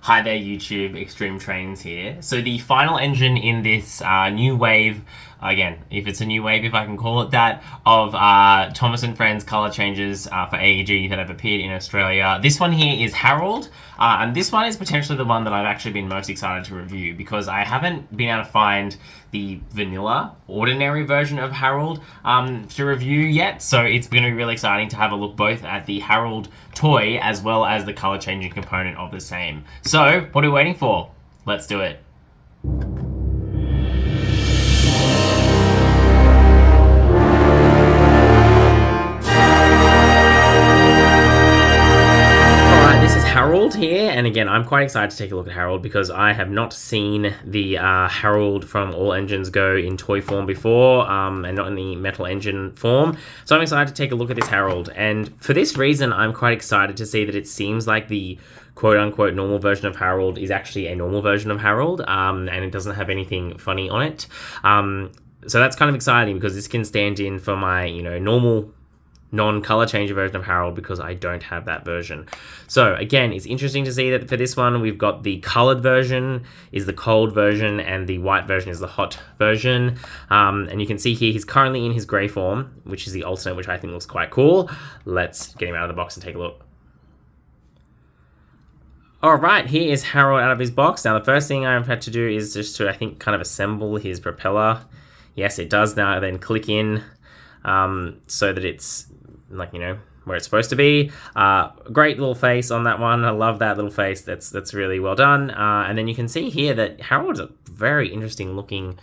Hi there YouTube, Extreme Trains here. So the final engine in this new wave, again, if it's a new wave, if I can call it that, of Thomas and Friends colour changes for AEG that have appeared in Australia. This one here is Harold, and this one is potentially the one that I've actually been most excited to review because I haven't been able to find the vanilla, ordinary version of Harold to review yet, so it's going to be really exciting to have a look both at the Harold toy as well as the colour changing component of the same. So, what are we waiting for? Let's do it. Harold here, and again, I'm quite excited to take a look at Harold because I have not seen the Harold from All Engines Go in toy form before, and not in the metal engine form. So I'm excited to take a look at this Harold, and for this reason, I'm quite excited to see that it seems like the quote-unquote normal version of Harold is actually a normal version of Harold, and it doesn't have anything funny on it. So that's kind of exciting because this can stand in for my, normal non-color changer version of Harold because I don't have that version. So again, it's interesting to see that for this one, we've got the colored version is the cold version and the white version is the hot version. And you can see here, he's currently in his gray form, which is the alternate, which I think looks quite cool. Let's get him out of the box and take a look. All right, here is Harold out of his box. Now, the first thing I've had to do is just to, I think, kind of assemble his propeller. Yes, it does now then click in so that it's like, where it's supposed to be. Great little face on that one. I love that little face. That's really well done. And then you can see here that Harold's a very interesting looking,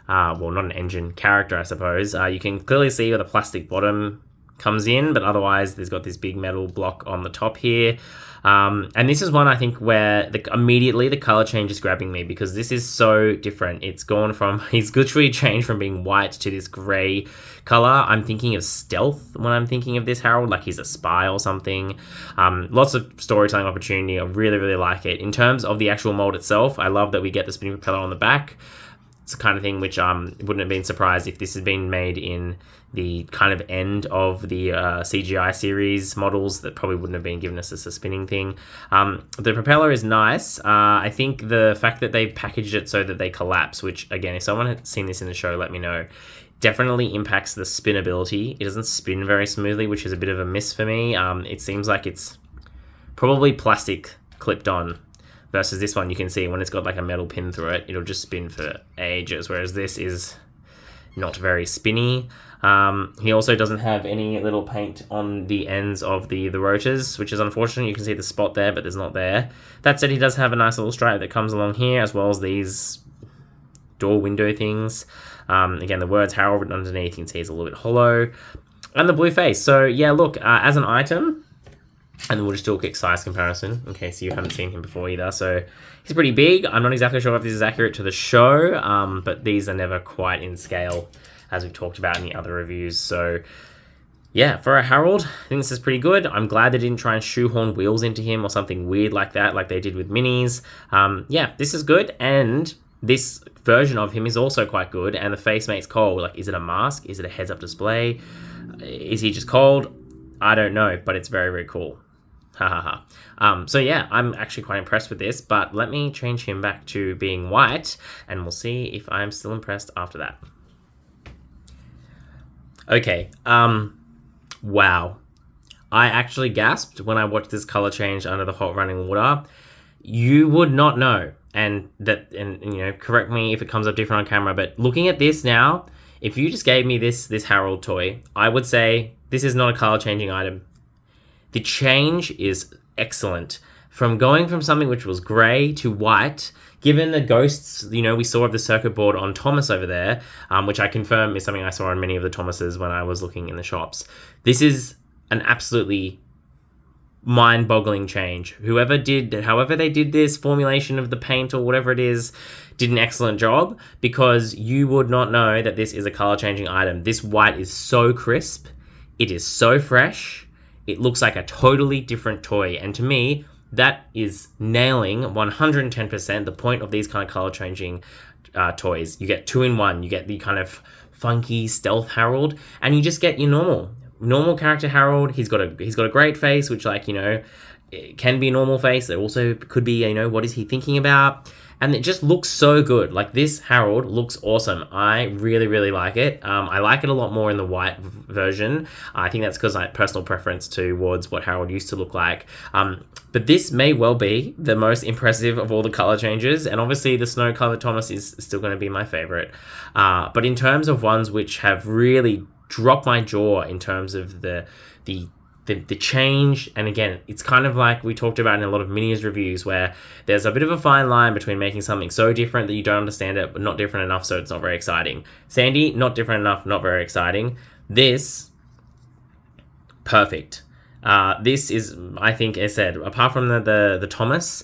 well, not an engine, character, I suppose. You can clearly see where the plastic bottom comes in, but otherwise there's got this big metal block on the top here. And this is one I think where immediately the color change is grabbing me because this is so different. It's gone from, he's literally changed from being white to this gray color. I'm thinking of stealth when I'm thinking of this Harold, like he's a spy or something. Lots of storytelling opportunity. I really, really like it. In terms of the actual mold itself, I love that we get the spinning propeller on the back. It's the kind of thing which wouldn't have been surprised if this had been made in the kind of end of the CGI series models that probably wouldn't have been given us as a spinning thing. The propeller is nice. I think the fact that they packaged it so that they collapse, which again, if someone had seen this in the show, let me know, definitely impacts the spinability. It doesn't spin very smoothly, which is a bit of a miss for me. It seems like it's probably plastic clipped on. Versus this one, you can see when it's got like a metal pin through it, it'll just spin for ages, whereas this is not very spinny. He also doesn't have any little paint on the ends of the rotors, which is unfortunate. You can see the spot there, but there's not there. That said, he does have a nice little stripe that comes along here, as well as these door window things. Again, the words Harold written underneath, you can see it's a little bit hollow. And the blue face. So yeah, look, as an item, and then we'll just do a quick size comparison in case you haven't seen him before either. So he's pretty big. I'm not exactly sure if this is accurate to the show, but these are never quite in scale as we've talked about in the other reviews. So yeah, for a Harold, I think this is pretty good. I'm glad they didn't try and shoehorn wheels into him or something weird like that, like they did with minis. Yeah, this is good. And this version of him is also quite good. And the face makes cold. Like, is it a mask? Is it a heads-up display? Is he just cold? I don't know, but it's very, very cool. So yeah, I'm actually quite impressed with this, but let me change him back to being white and we'll see if I'm still impressed after that. Okay, wow. I actually gasped when I watched this color change under the hot running water. You would not know, and correct me if it comes up different on camera, but looking at this now, if you just gave me this Harold toy, I would say this is not a color changing item. The change is excellent. From going from something which was grey to white, given the ghosts, we saw of the circuit board on Thomas over there, which I confirm is something I saw on many of the Thomases when I was looking in the shops. This is an absolutely mind-boggling change. However they did this formulation of the paint or whatever it is, did an excellent job because you would not know that this is a color-changing item. This white is so crisp. It is so fresh. It looks like a totally different toy. And to me, that is nailing 110% the point of these kind of color changing toys. You get 2-in-1. You get the kind of funky stealth Harold, and you just get your normal character Harold. He's got a great face, which it can be a normal face. It also could be, you know, what is he thinking about? And it just looks so good. Like, this Harold looks awesome. I really, really like it. I like it a lot more in the white version. I think that's because I have personal preference towards what Harold used to look like. But this may well be the most impressive of all the color changes. And obviously the snow colored Thomas is still going to be my favorite. But in terms of ones which have really dropped my jaw in terms of the change, and again, it's kind of like we talked about in a lot of Minions reviews, where there's a bit of a fine line between making something so different that you don't understand it, but not different enough so it's not very exciting. Sandy, not different enough, not very exciting. This, perfect. This is, I think, as I said, apart from the Thomas,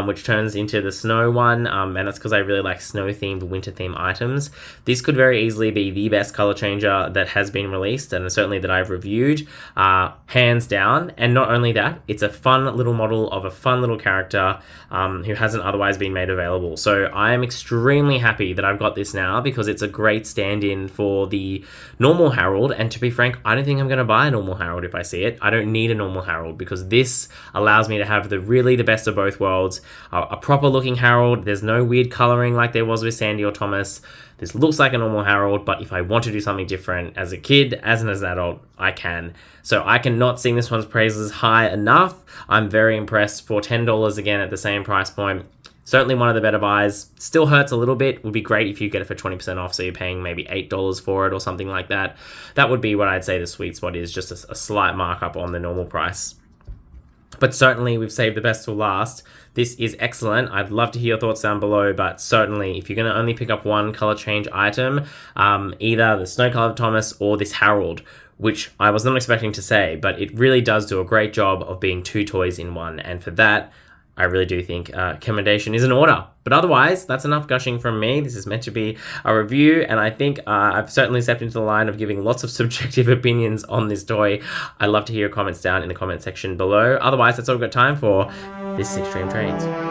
which turns into the snow one, and that's because I really like snow-themed, winter-themed items. This could very easily be the best color changer that has been released, and certainly that I've reviewed, hands down. And not only that, it's a fun little model of a fun little character who hasn't otherwise been made available. So I am extremely happy that I've got this now, because it's a great stand-in for the normal Harold. And to be frank, I don't think I'm going to buy a normal Harold if I see it. I don't need a normal Harold, because this allows me to have the best of both worlds. A proper looking Harold. There's no weird coloring like there was with Sandy or Thomas. This looks like a normal Harold, but if I want to do something different as a kid, as an adult, I can. So I cannot sing this one's praises high enough. I'm very impressed for $10 again at the same price point. Certainly one of the better buys. Still hurts a little bit. Would be great if you get it for 20% off, so you're paying maybe $8 for it or something like that. That would be what I'd say the sweet spot is, just a slight markup on the normal price. But certainly we've saved the best till last. This is excellent. I'd love to hear your thoughts down below, but certainly if you're going to only pick up one color change item, either the snow colored Thomas or this Harold, which I was not expecting to say, but it really does do a great job of being two toys in one. And for that, I really do think commendation is in order. But otherwise, that's enough gushing from me. This is meant to be a review, and I think I've certainly stepped into the line of giving lots of subjective opinions on this toy. I'd love to hear your comments down in the comment section below. Otherwise, that's all we've got time for. This is Extreme Trains.